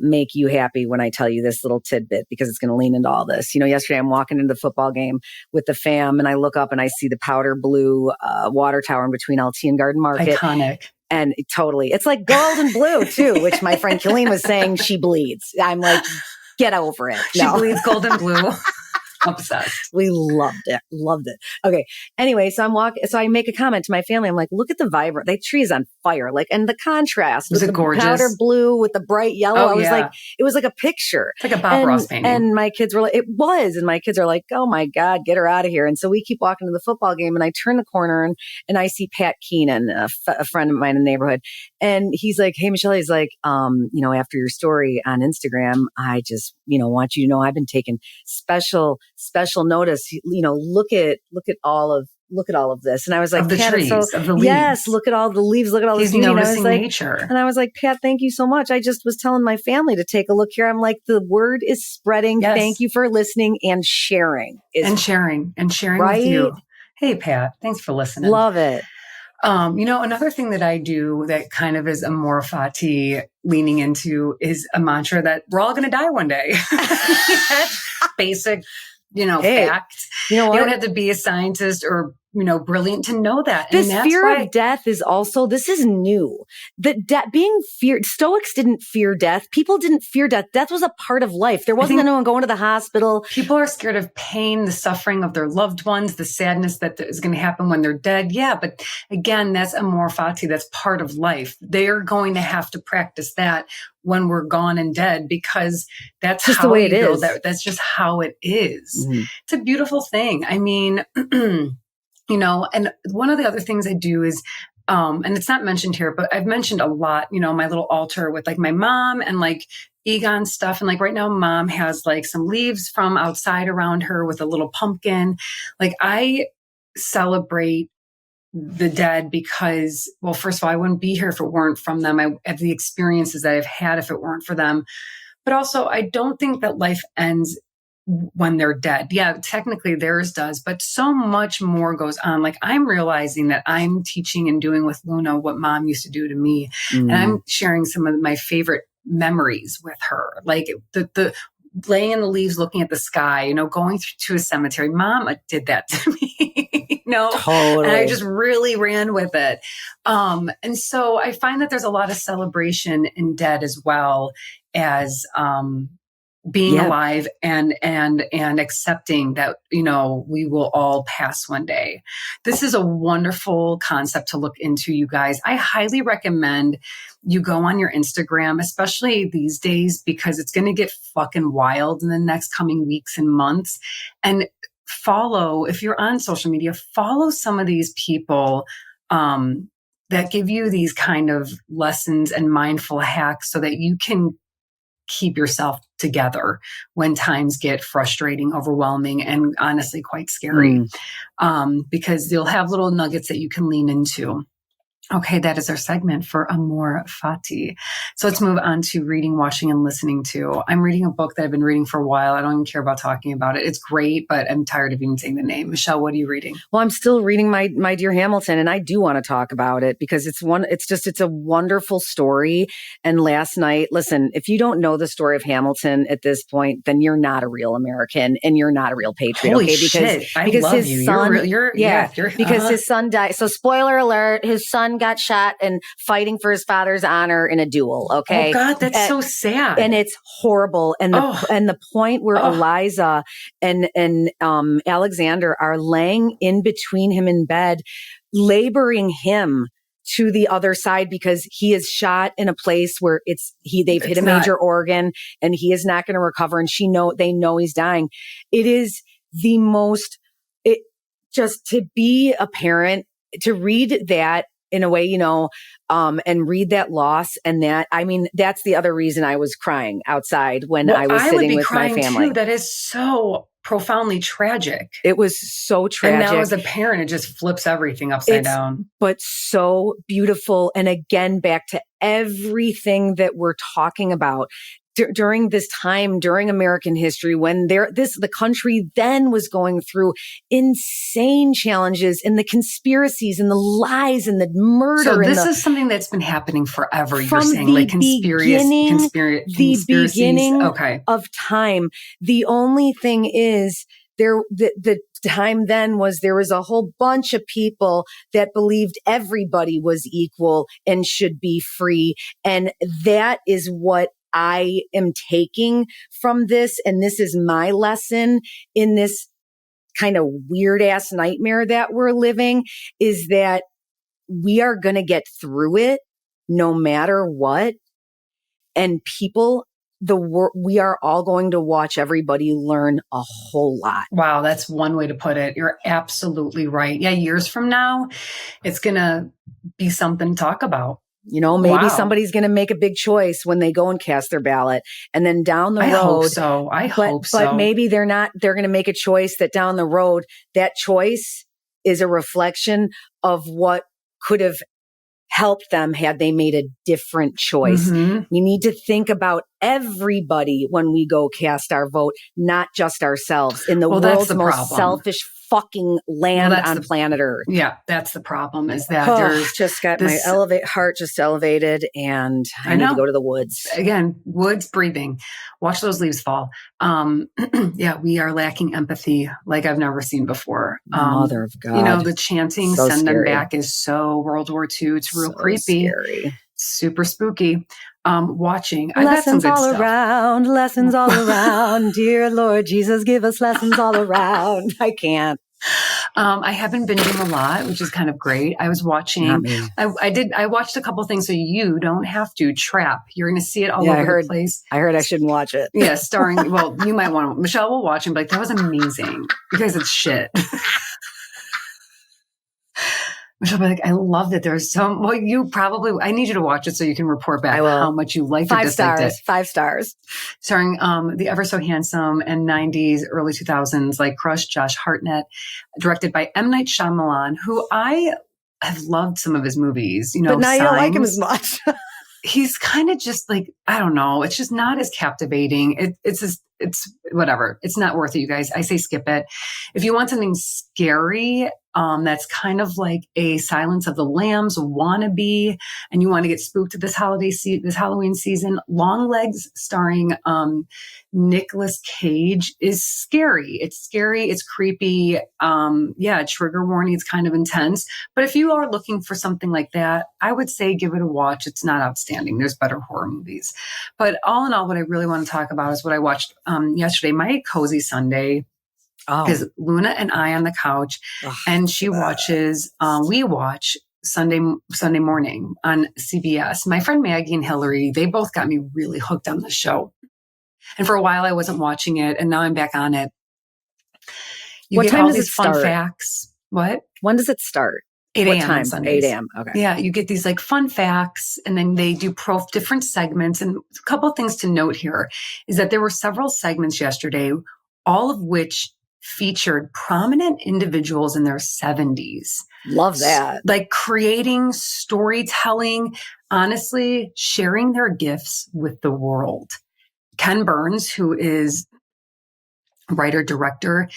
make you happy when I tell you this little tidbit, because it's going to lean into all this. Yesterday I'm walking into the football game with the fam, and I look up and I see the powder blue water tower in between LT and Garden Market. Iconic. And totally, it's like gold and blue too, which my friend Killeen was saying she bleeds. I'm like, get over it. She bleeds gold and blue. Obsessed. We loved it. Okay. Anyway, so I'm walking. So I make a comment to my family. I'm like, look at the vibrant. The tree is on fire. Like, and the contrast with the gorgeous powder blue with the bright yellow. It was like a picture. It's like a Bob Ross painting. And my kids were like, it was. And my kids are like, oh my God, get her out of here. And so we keep walking to the football game, and I turn the corner and I see Pat Keenan, a friend of mine in the neighborhood. And he's like, hey, Michelle, he's like, after your story on Instagram, I just, want you to know I've been taking special notice. Look at all of this. And I was like, of the Pat, trees, of the leaves. Yes, look at all the leaves. Look at all He's the beauty. noticing nature. And I was like, Pat, thank you so much. I just was telling my family to take a look here. I'm like, the word is spreading. Yes. Thank you for listening and sharing. Sharing right? with you. Hey, Pat, thanks for listening. Love it. Another thing that I do that kind of is Amor Fati leaning into is a mantra that we're all going to die one day. That's basic, fact. You know what? You don't have to be a scientist or, brilliant to know that. This fear of death is also, this is new. Being feared, Stoics didn't fear death. People didn't fear death. Death was a part of life. There wasn't anyone going to the hospital. People are scared of pain, the suffering of their loved ones, the sadness that is going to happen when they're dead. Yeah, but again, that's Amor Fati. That's part of life. They're going to have to practice that when we're gone and dead, because that's just the way it is. That's just how it is. Mm-hmm. It's a beautiful thing. I mean, and one of the other things I do is, and it's not mentioned here, but I've mentioned a lot, my little altar with like my mom and like Egon stuff. And like right now, mom has like some leaves from outside around her with a little pumpkin. Like I celebrate the dead because, well, first of all, I wouldn't be here if it weren't from them. I have the experiences that I've had if it weren't for them. But also, I don't think that life ends when they're dead. Yeah, technically theirs does, but so much more goes on. Like I'm realizing that I'm teaching and doing with Luna what mom used to do to me. Mm. And I'm sharing some of my favorite memories with her. Like the laying in the leaves, looking at the sky, going to a cemetery. Mom did that to me, Totally. And I just really ran with it. And so I find that there's a lot of celebration in dead as well as, being alive and accepting that, we will all pass one day. This is a wonderful concept to look into, you guys. I highly recommend you go on your Instagram, especially these days, because it's going to get fucking wild in the next coming weeks and months. And follow, if you're on social media, follow some of these people, that give you these kind of lessons and mindful hacks so that you can keep yourself together when times get frustrating, overwhelming, and honestly quite scary. Because you'll have little nuggets that you can lean into. Okay, that is our segment for Amor Fati. So let's move on to reading, watching, and listening to. I'm reading a book that I've been reading for a while. I don't even care about talking about it. It's great, but I'm tired of even saying the name. Michelle, what are you reading? Well, I'm still reading My Dear Hamilton, and I do want to talk about it because it's a wonderful story. And last night, listen, if you don't know the story of Hamilton at this point, then you're not a real American and you're not a real patriot. Holy okay? Because his son, you're because his son died. So spoiler alert, his son son got shot and fighting for his father's honor in a duel. Okay. Oh God, that's so sad. And it's horrible. And the point where Eliza and Alexander are laying in between him in bed, laboring him to the other side because he is shot in a place where they've hit a major organ and he is not going to recover. And they know he's dying. It is the most, just to be a parent, to read that in a way, and read that loss. And that's the other reason I was crying outside when I was sitting with my family. Too. That is so profoundly tragic. It was so tragic. And now as a parent, it just flips everything upside down. But so beautiful. And again, back to everything that we're talking about. During this time, during American history, when the country then was going through insane challenges and the conspiracies and the lies and the murder. So this is something that's been happening forever. You're saying like conspiracies. The beginning of time. The only thing is the time then was there was a whole bunch of people that believed everybody was equal and should be free. And that is what I am taking from this. And this is my lesson in this kind of weird ass nightmare that we're living, is that we are going to get through it no matter what. And we are all going to watch everybody learn a whole lot. Wow. That's one way to put it. You're absolutely right. Yeah. Years from now, it's going to be something to talk about. Maybe somebody's going to make a big choice when they go and cast their ballot. And then down the road. I hope so. But maybe they're not. They're going to make a choice that down the road, that choice is a reflection of what could have helped them had they made a different choice. Mm-hmm. We need to think about everybody when we go cast our vote, not just ourselves. In the world's most selfish fucking land on planet Earth. Yeah, that's the problem, is that there's just got my heart just elevated, and I need to go to the woods. Again, woods, breathing. Watch those leaves fall. Yeah, we are lacking empathy like I've never seen before. Mother of God. The chanting, so send scary. Them back, is so World War II. It's real creepy. Scary. Super spooky. Watching. Lessons all around, lessons all around. Dear Lord Jesus, give us lessons all around. I can't. I have been binging a lot, which is kind of great. I was watching, I watched a couple things, so you don't have to. Trap. You're going to see it all over the place. I heard I shouldn't watch it. Yeah, starring, you might want to, Michelle will watch it, but that was amazing because it's shit. Michelle will be like, I loved it. There's I need you to watch it so you can report back how much you liked it. 5 stars. 5 stars. Starring the ever so handsome and 90s, early 2000s, like crush Josh Hartnett, directed by M. Night Shyamalan, who I have loved some of his movies. But now you don't like him as much. He's kind of just like, I don't know. It's just not as captivating. It's whatever. It's not worth it, you guys. I say skip it. If you want something scary, that's kind of like a Silence of the Lambs wannabe, and you want to get spooked this Halloween season, Longlegs, starring Nicolas Cage, is scary. It's scary. It's creepy. Trigger warning. It's kind of intense. But if you are looking for something like that, I would say give it a watch. It's not outstanding. There's better horror movies. But all in all, what I really want to talk about is what I watched yesterday, my cozy Sunday. Because Luna and I on the couch, and she watches, we watch Sunday morning on CBS. My friend Maggie and Hillary, they both got me really hooked on the show. And for a while I wasn't watching it, and now I'm back on it. What time does it fun facts. What? When does it start? 8 a.m. on8 Sundays. a.m. Okay. Yeah, you get these like fun facts, and then they do different segments. And a couple of things to note here is that there were several segments yesterday, all of which featured prominent individuals in their 70s. Love that. Like creating, storytelling, honestly, sharing their gifts with the world. Ken Burns, who is writer, director.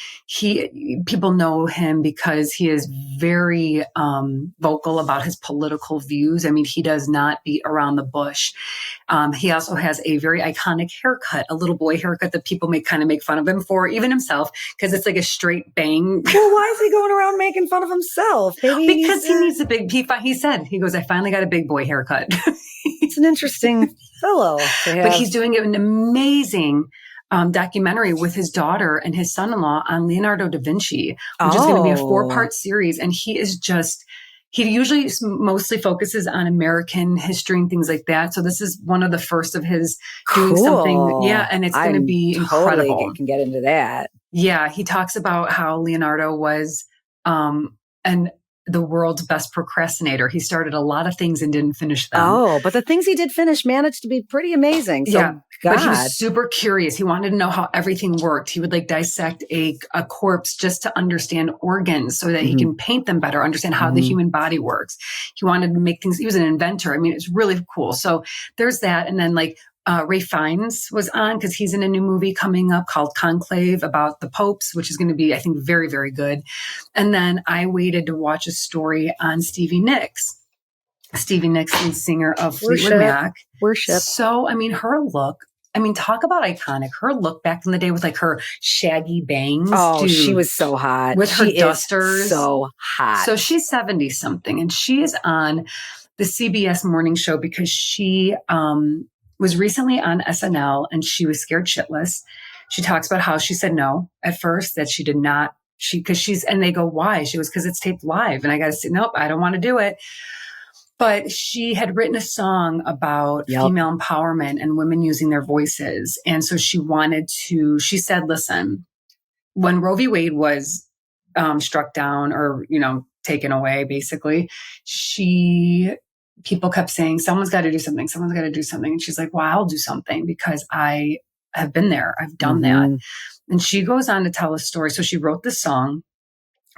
People know him because he is very vocal about his political views. I mean, he does not beat around the bush. He also has a very iconic haircut, a little boy haircut that people make fun of him for, even himself, because it's like a straight bang. Well, why is he going around making fun of himself? Maybe because he needs a big, he said, I finally got a big boy haircut. It's an interesting fellow to have. But he's doing an amazing documentary with his daughter and his son-in-law on Leonardo da Vinci, which is going to be a 4-part series. And he usually mostly focuses on American history and things like that. So this is one of the first of his doing something. Yeah. And it's going to be incredible. Totally can get into that. Yeah. He talks about how Leonardo was, the world's best procrastinator. He started a lot of things and didn't finish them. Oh, but the things he did finish managed to be pretty amazing. So, yeah. God. But he was super curious. He wanted to know how everything worked. He would dissect a corpse just to understand organs so that he can paint them better, understand how the human body works. He wanted to make things, he was an inventor. I mean, it's really cool. So there's that. And then Ray Fiennes was on because he's in a new movie coming up called Conclave about the popes, which is going to be, I think, very, very good. And then I waited to watch a story on Stevie Nicks. Stevie Nicks, lead singer of Fleetwood Mac. Worship. So, I mean, her look, talk about iconic. Her look back in the day with her shaggy bangs. Oh, dude, she was so hot. With her dusters. So hot. So she's 70 something and she is on the CBS morning show because she, was recently on SNL and she was scared shitless. She talks about how she said no at first, that she did not, and they go, why? She goes, because it's taped live. And I got to say, nope, I don't want to do it. But she had written a song about female empowerment and women using their voices. And so she said, listen, when Roe v. Wade was struck down or, taken away, basically, people kept saying, someone's got to do something. Someone's got to do something. And she's like, well, I'll do something because I have been there. I've done that. And she goes on to tell a story. So she wrote this song,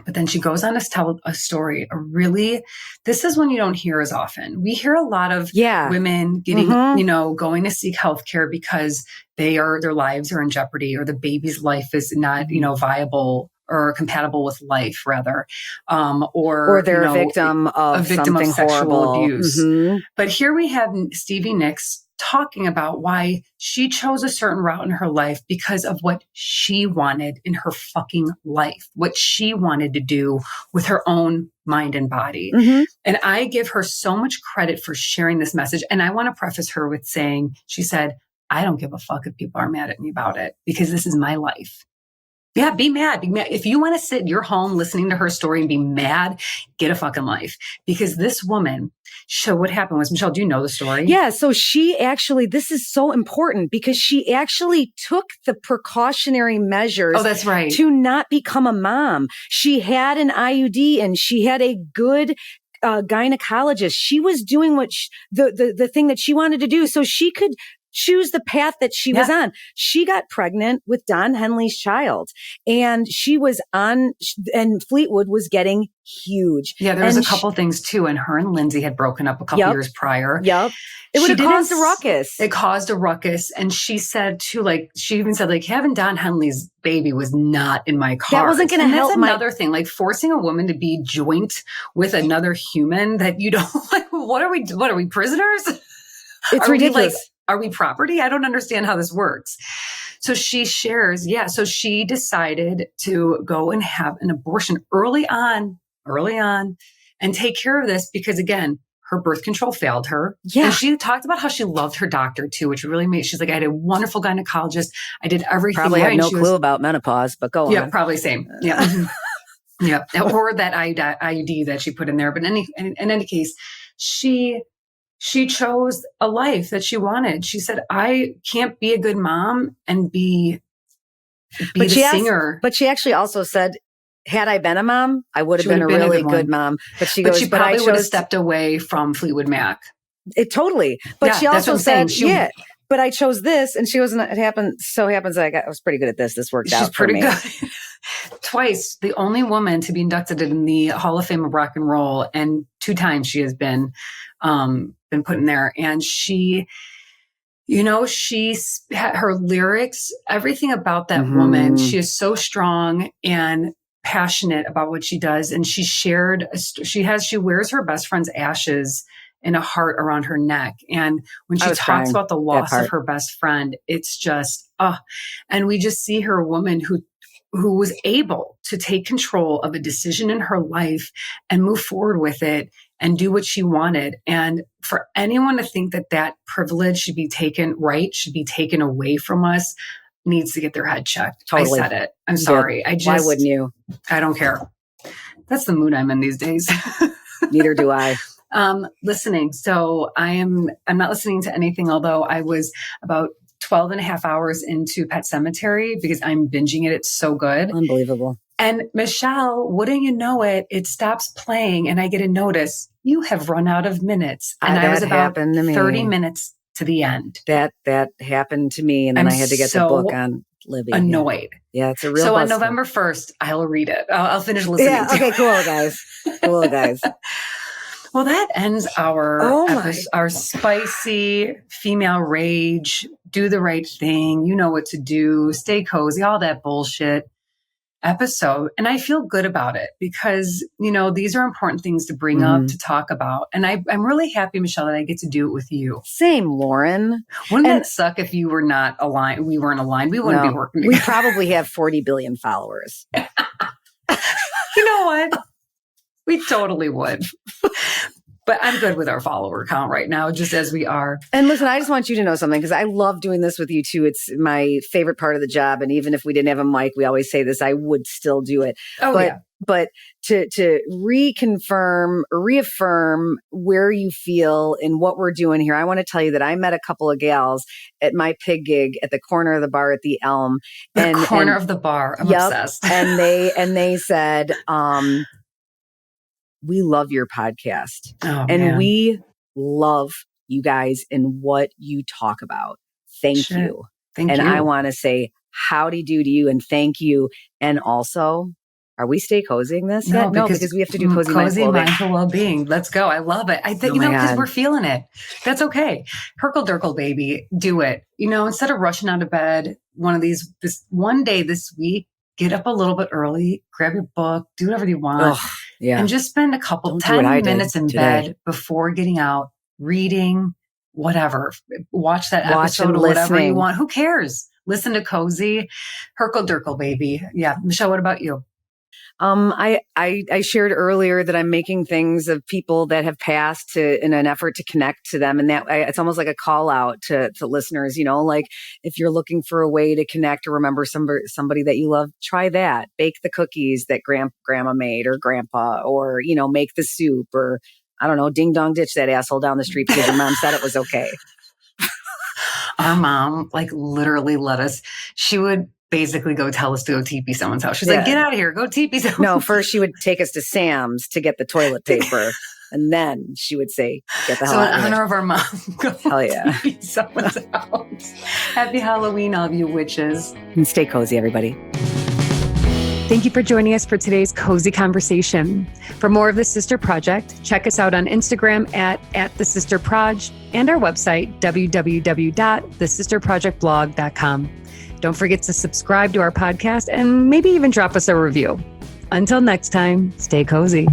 but then she goes on to tell a story. This is one you don't hear as often. We hear a lot of women getting, going to seek healthcare because their lives are in jeopardy or the baby's life is not, viable or compatible with life, rather, or they're a victim of something sexual horrible. abuse. But here we have Stevie Nicks talking about why she chose a certain route in her life because of what she wanted in her fucking life, what she wanted to do with her own mind and body. And I give her so much credit for sharing this message. And I want to preface her with saying, she said, I don't give a fuck if people are mad at me about it because this is my life. Yeah, be mad. Be mad. If you want to sit in your home listening to her story and be mad, get a fucking life. Because this woman, what happened was, Michelle, do you know the story? Yeah. So she actually, this is so important because she actually took the precautionary measures. Oh, that's right. To not become a mom. She had an IUD and she had a good gynecologist. She was doing the thing that she wanted to do so she could choose the path that she was on. She got pregnant with Don Henley's child and she was and Fleetwood was getting huge. Yeah, there was a couple things too. And her and Lindsay had broken up a couple years prior. Yep. It would have caused a ruckus. It caused a ruckus. And she said too, she even said having Don Henley's baby was not in my cards. That wasn't going to help. That's another thing, forcing a woman to be joint with another human that you don't What are we prisoners? It's ridiculous. Are we property? I don't understand how this works. So she shares, so she decided to go and have an abortion early on and take care of this because again, her birth control failed her. Yeah. And she talked about how she loved her doctor too, which really made, she's like, I had a wonderful gynecologist. I did everything probably right. Had no clue about menopause, but go on. Yeah, probably same. Yeah. Yeah. Or that IUD that she put in there. But in any case, she chose a life that she wanted. She said, I can't be a good mom and be the singer. But she actually also said, had I been a mom, I would have been a really good mom. But she probably would have stepped away from Fleetwood Mac. Totally. But she also said, but I chose this. And she wasn't, so happens I was pretty good at this. This worked out for me. She's pretty good. Twice, the only woman to be inducted in the Hall of Fame of Rock and Roll. And 2 times she has been put in there. And she, her lyrics, everything about that woman, she is so strong and passionate about what she does. And she wears her best friend's ashes in a heart around her neck. And when she talks about the loss of her best friend, it's just, and we just see her a woman who was able to take control of a decision in her life and move forward with it and do what she wanted. And for anyone to think that privilege should be taken away from us needs to get their head checked. Totally. I said it. I'm sorry. Why wouldn't you? I don't care. That's the mood I'm in these days. Neither do I. Listening. So I'm not listening to anything, although I was about 12 and a half hours into Pet Sematary because I'm binging it. It's so good. Unbelievable. And Michelle, wouldn't you know it, it stops playing and I get a notice, you have run out of minutes. And I was about 30 minutes to the end. That happened to me. And then I had to get the book on Libby. Annoyed. Yeah, it's a real So on November 1st, I'll read it. I'll finish listening to it. Okay, cool, guys. Cool, guys. Well, that ends our spicy female rage, do the right thing, you know what to do, stay cozy, all that bullshit episode. And I feel good about it because, these are important things to bring up, to talk about. And I'm really happy, Michelle, that I get to do it with you. Same, Lauren. Wouldn't it suck if you were not aligned? We weren't aligned. We wouldn't be working together. We probably have 40 billion followers. You know what? We totally would. But I'm good with our follower count right now, just as we are. And listen, I just want you to know something because I love doing this with you too. It's my favorite part of the job. And even if we didn't have a mic, we always say this, I would still do it. But to reaffirm where you feel and what we're doing here, I want to tell you that I met a couple of gals at my pig gig at the corner of the bar at the Elm. The corner of the bar. I'm obsessed. And they said, we love your podcast and we love you guys and what you talk about. Thank you. Thank you. And I want to say howdy do to you and thank you. And also, are we stay cozying this yet? No, because we have to do cozy mindful well-being. Let's go. I love it. I think, because we're feeling it. That's okay. Herkle Durkle, baby. Do it. Instead of rushing out of bed, one day this week, get up a little bit early, grab your book, do whatever you want. And just spend a couple 10 minutes in bed before getting out, reading, whatever. Watch that episode or whatever you want. Who cares? Listen to cozy. Herkle Durkle, baby. Yeah. Michelle, what about you? I shared earlier that I'm making things of people that have passed in an effort to connect to them. And that it's almost like a call out to listeners, like if you're looking for a way to connect or remember somebody that you love, try that. Bake the cookies that grandma made or grandpa, or, make the soup, or I don't know, ding dong ditch that asshole down the street because your mom said it was okay. Our mom literally she would basically go tell us to go teepee someone's house. She's like, get out of here, go teepee someone's No, first she would take us to Sam's to get the toilet paper. And then she would say, get the hell out of here. So in honor of our mom, go teepee someone's house. Happy Halloween, all of you witches. And stay cozy, everybody. Thank you for joining us for today's cozy conversation. For more of The Sister Project, check us out on Instagram at The Sister Proj and our website, www.thesisterprojectblog.com. Don't forget to subscribe to our podcast and maybe even drop us a review. Until next time, stay cozy.